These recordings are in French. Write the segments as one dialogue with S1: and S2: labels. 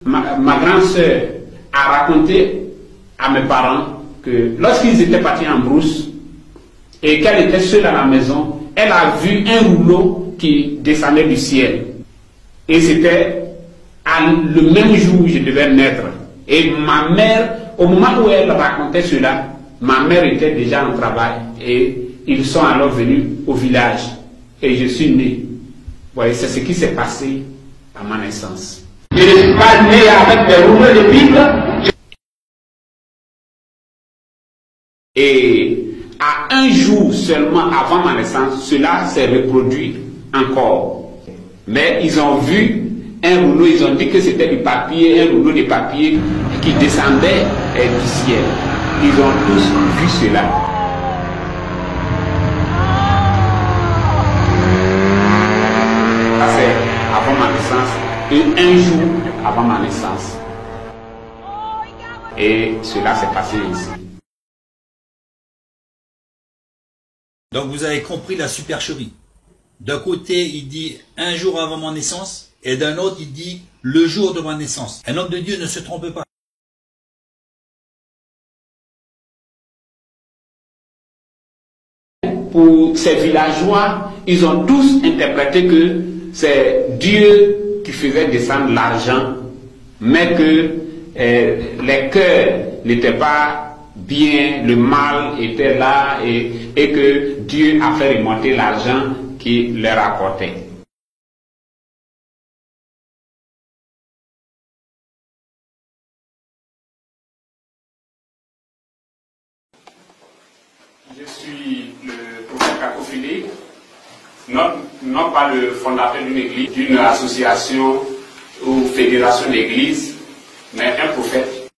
S1: Ma grande sœur a raconté à mes parents que lorsqu'ils étaient partis en brousse et qu'elle était seule à la maison, elle a vu un rouleau qui descendait du ciel. Et c'était le même jour où je devais naître. Et ma mère, au moment où elle racontait cela, ma mère était déjà en travail et ils sont alors venus au village. Et je suis né. Vous voyez, c'est ce qui s'est passé à ma naissance. Je ne suis pas né avec des rouleaux de Bible. Et à un jour seulement avant ma naissance, cela s'est reproduit encore. Mais ils ont vu un rouleau, ils ont dit que c'était du papier, un rouleau de papier qui descendait du ciel. Ils ont tous vu cela. Ça c'est avant ma naissance et un jour avant ma naissance. Et cela s'est passé ici.
S2: Donc vous avez compris la supercherie. D'un côté, il dit un jour avant ma naissance, et d'un autre, il dit le jour de ma naissance. Un homme de Dieu ne se trompe pas.
S1: Pour ces villageois, ils ont tous interprété que c'est Dieu qui faisait descendre l'argent, mais que les cœurs n'étaient pas bien, le mal était là et que Dieu a fait remonter l'argent qui leur apportait. Je suis le prophète Kakophili, non pas le fondateur d'une église, d'une association ou fédération d'églises, mais un prophète.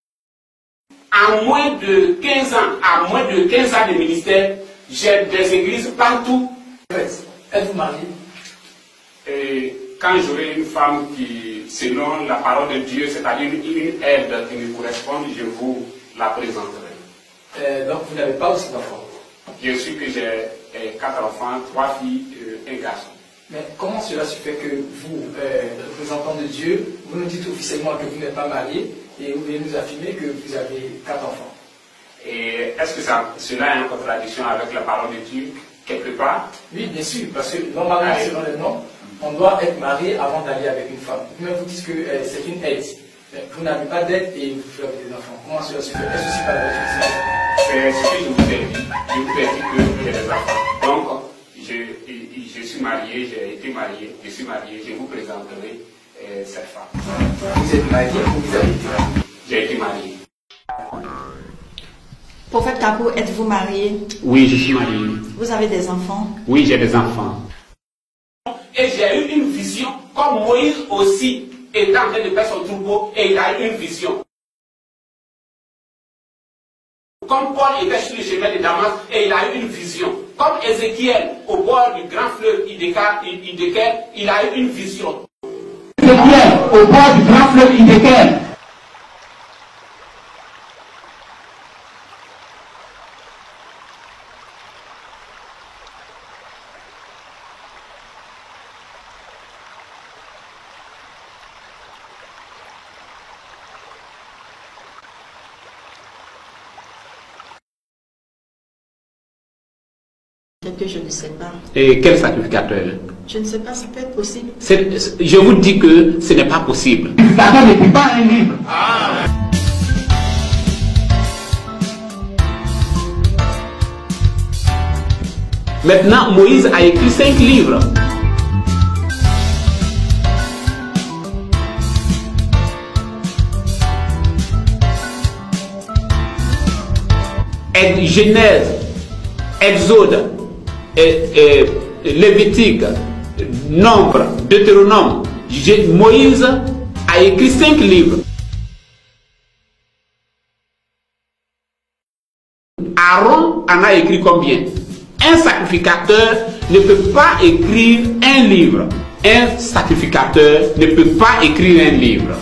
S1: À moins de 15 ans, de ministère, j'ai des églises partout.
S3: Êtes-vous marié?
S1: Et quand j'aurai une femme qui, selon la parole de Dieu, c'est-à-dire une aide qui me correspond, je vous la présenterai.
S3: Donc vous n'avez pas aussi d'enfants?
S1: Je suis que j'ai 4 enfants, 3 filles et un garçon.
S3: Mais comment cela se fait que vous, représentant de Dieu, vous nous dites officiellement que vous n'êtes pas marié et vous venez nous affirmer que vous avez 4 enfants?
S1: Et est-ce que cela est en contradiction avec la parole de Dieu quelque part?
S3: Oui, bien sûr, parce que normalement, selon les normes, on doit être marié avant d'aller avec une femme. Mais vous dites que c'est une aide. Vous n'avez pas d'aide et vous avez des enfants. Comment cela se fait? Est-ce que c'est pas la vérité?
S1: C'est ce que je vous ai dit. Je vous ai dit que j'ai des enfants. Donc, je suis marié, j'ai été marié, je suis marié, je vous présenterai cette femme.
S3: Vous êtes marié ou vous avez été marié?
S1: J'ai été marié.
S4: Prophète Kakou, êtes-vous marié?
S1: Oui, je suis marié.
S4: Vous avez des enfants?
S1: Oui, j'ai des enfants. Et j'ai eu une vision, comme Moïse aussi était en train de faire son troupeau et il a eu une vision. Comme Paul était sur le chemin de Damas et il a eu une vision. Comme Ézéchiel au bord du grand fleuve Idékel, il a eu une vision. Ézéchiel au bord du grand fleuve Idékel.
S4: Que je ne sais pas.
S1: Et quel sacrificateur?
S4: Je ne sais pas, ça peut être possible.
S1: Je vous dis que ce n'est pas possible. Le sacrificateur n'écrit pas un livre. Maintenant, Moïse a écrit 5 livres. Genèse, Exode, Lévitique, Nombre, Deutéronome. Moïse a écrit 5 livres. Aaron en a écrit combien? Un sacrificateur ne peut pas écrire un livre. Un sacrificateur ne peut pas écrire un livre.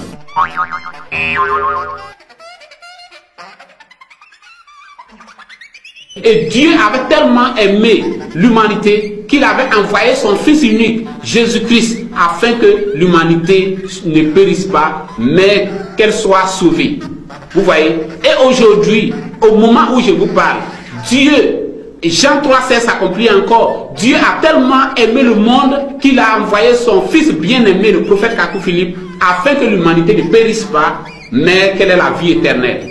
S1: Et Dieu avait tellement aimé l'humanité qu'il avait envoyé son Fils unique, Jésus-Christ, afin que l'humanité ne périsse pas, mais qu'elle soit sauvée. Vous voyez? Et aujourd'hui, au moment où je vous parle, Dieu, Jean 3,16 s'accomplit encore. Dieu a tellement aimé le monde qu'il a envoyé son Fils bien-aimé, le prophète Kakou Philippe, afin que l'humanité ne périsse pas, mais qu'elle ait la vie éternelle.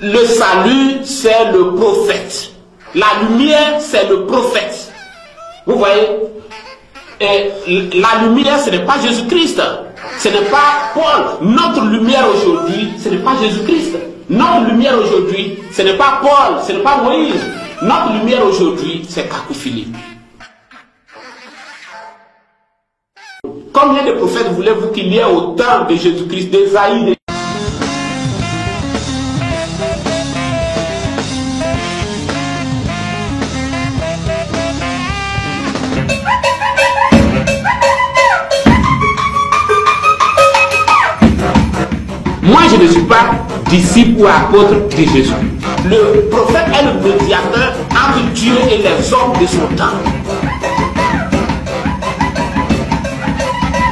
S1: Le salut, c'est le prophète. La lumière, c'est le prophète. Vous voyez? Et la lumière, ce n'est pas Jésus-Christ. Ce n'est pas Paul. Notre lumière aujourd'hui, ce n'est pas Jésus-Christ. Notre lumière aujourd'hui, ce n'est pas Paul, ce n'est pas Moïse. Notre lumière aujourd'hui, c'est Kakou Philippe. Combien de prophètes voulez-vous qu'il y ait au temps de Jésus-Christ, d'Ésaïe, Moi, je ne suis pas disciple ou apôtre de Jésus. Le prophète est le médiateur entre Dieu et les hommes de son temps.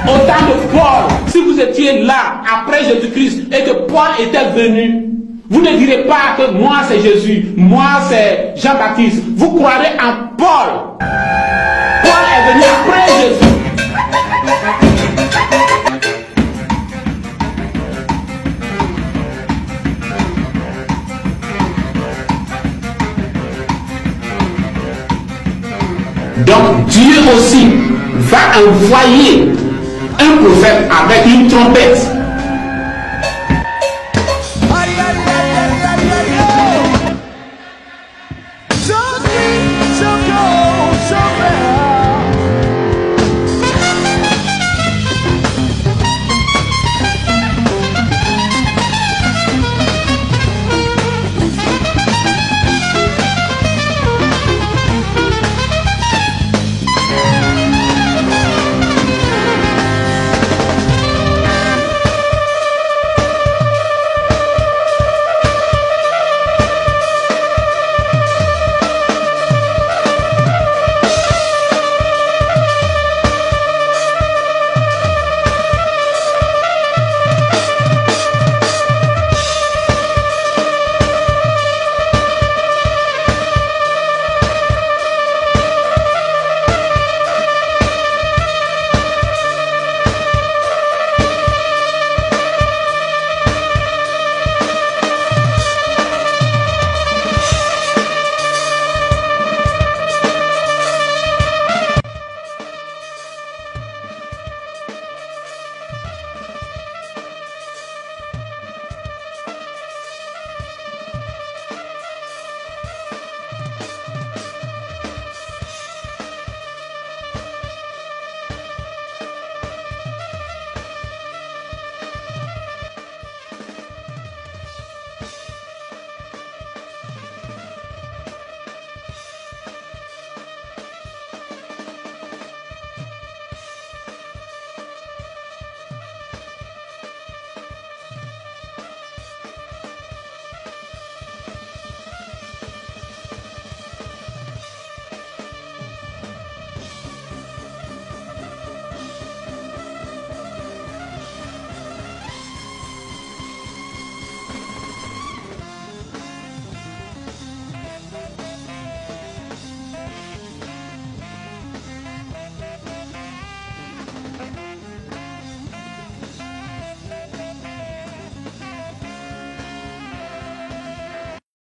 S1: Au temps de Paul, si vous étiez là après Jésus-Christ et que Paul était venu, vous ne direz pas que moi c'est Jésus, moi c'est Jean-Baptiste. Vous croirez en Paul. Paul est venu après Jésus. Donc Dieu aussi va envoyer un prophète avec une trompette.